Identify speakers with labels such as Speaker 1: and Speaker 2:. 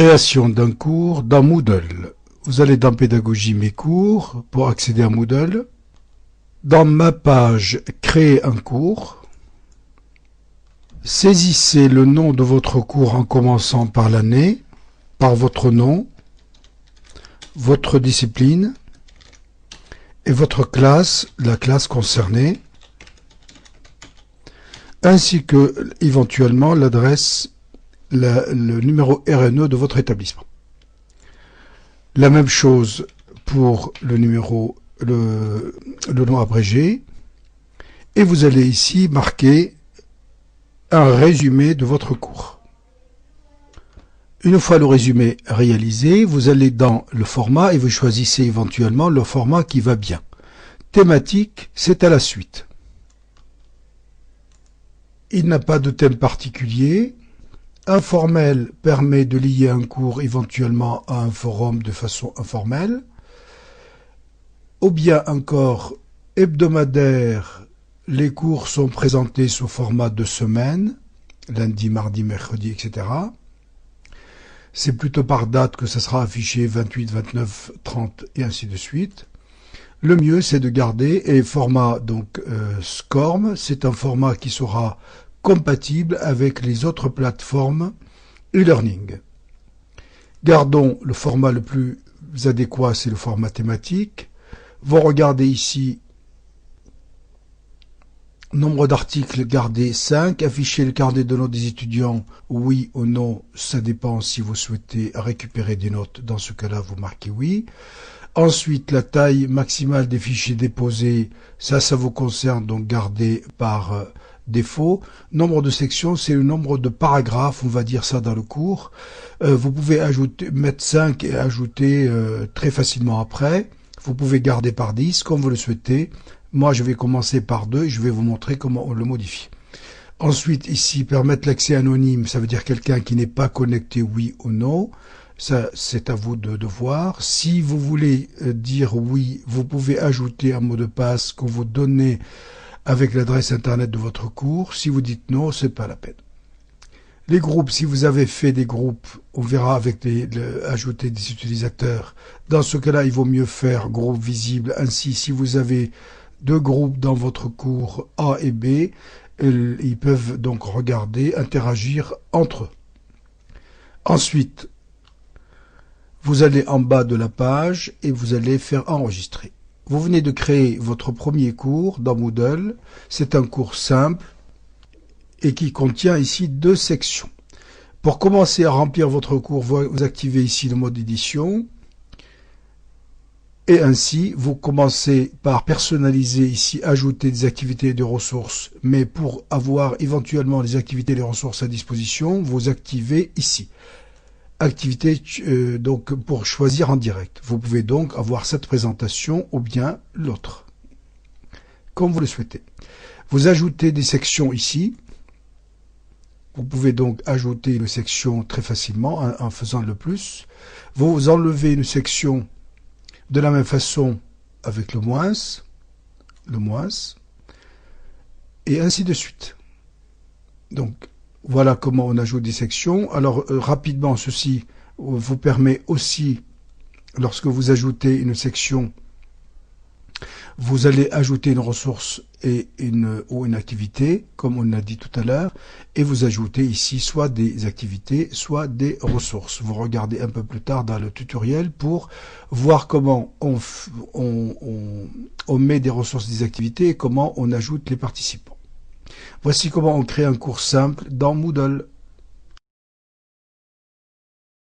Speaker 1: Création d'un cours dans Moodle. Vous allez dans Pédagogie Mes cours pour accéder à Moodle. Dans ma page Créer un cours, saisissez le nom de votre cours en commençant par l'année, par votre nom, votre discipline et votre classe, la classe concernée, ainsi que éventuellement l'adresse, le numéro RNE de votre établissement. La même chose pour le numéro, le nom abrégé, et vous allez ici marquer un résumé de votre cours. Une fois le résumé réalisé, vous allez dans le format et vous choisissez éventuellement le format qui va bien. Thématique, c'est à la suite. Il n'a pas de thème particulier. Informel permet de lier un cours éventuellement à un forum de façon informelle. Ou bien encore hebdomadaire, les cours sont présentés sous format de semaine, lundi, mardi, mercredi, etc. C'est plutôt par date que ça sera affiché 28, 29, 30 et ainsi de suite. Le mieux, c'est de garder, et format donc SCORM, c'est un format qui sera compatible avec les autres plateformes e-learning. Gardons le format le plus adéquat, c'est le format thématique. Vous regardez ici, nombre d'articles, gardez 5. Afficher le carnet de notes des étudiants, oui ou non, ça dépend si vous souhaitez récupérer des notes. Dans ce cas-là, vous marquez oui. Ensuite, la taille maximale des fichiers déposés, ça vous concerne, donc gardez par défaut. Nombre de sections, c'est le nombre de paragraphes, on va dire ça dans le cours. Vous pouvez mettre 5 et ajouter très facilement après. Vous pouvez garder par 10, comme vous le souhaitez. Moi, je vais commencer par 2 et je vais vous montrer comment on le modifie. Ensuite, ici, permettre l'accès anonyme, ça veut dire quelqu'un qui n'est pas connecté, oui ou non. Ça, c'est à vous de voir. Si vous voulez dire oui, vous pouvez ajouter un mot de passe que vous donnez avec l'adresse internet de votre cours. Si vous dites non, c'est pas la peine. Les groupes, si vous avez fait des groupes, on verra avec ajouter des utilisateurs. Dans ce cas-là, il vaut mieux faire groupe visible. Ainsi, si vous avez 2 groupes dans votre cours A et B, ils peuvent donc regarder, interagir entre eux. Ensuite, vous allez en bas de la page et vous allez faire enregistrer. Vous venez de créer votre premier cours dans Moodle. C'est un cours simple et qui contient ici 2 sections. Pour commencer à remplir votre cours, vous activez ici le mode édition. Et ainsi, vous commencez par personnaliser ici, ajouter des activités et des ressources. Mais pour avoir éventuellement les activités et les ressources à disposition, vous activez ici. Activité donc pour choisir en direct. Vous pouvez donc avoir cette présentation ou bien l'autre, comme vous le souhaitez. Vous ajoutez des sections ici. Vous pouvez donc ajouter une section très facilement en faisant le plus. Vous enlevez une section de la même façon avec le moins, et ainsi de suite. Donc, voilà comment on ajoute des sections. Alors, rapidement, ceci vous permet aussi, lorsque vous ajoutez une section, vous allez ajouter une ressource ou une activité, comme on l'a dit tout à l'heure, et vous ajoutez ici soit des activités, soit des ressources. Vous regardez un peu plus tard dans le tutoriel pour voir comment on met des ressources, des activités, et comment on ajoute les participants. Voici comment on crée un cours simple dans Moodle.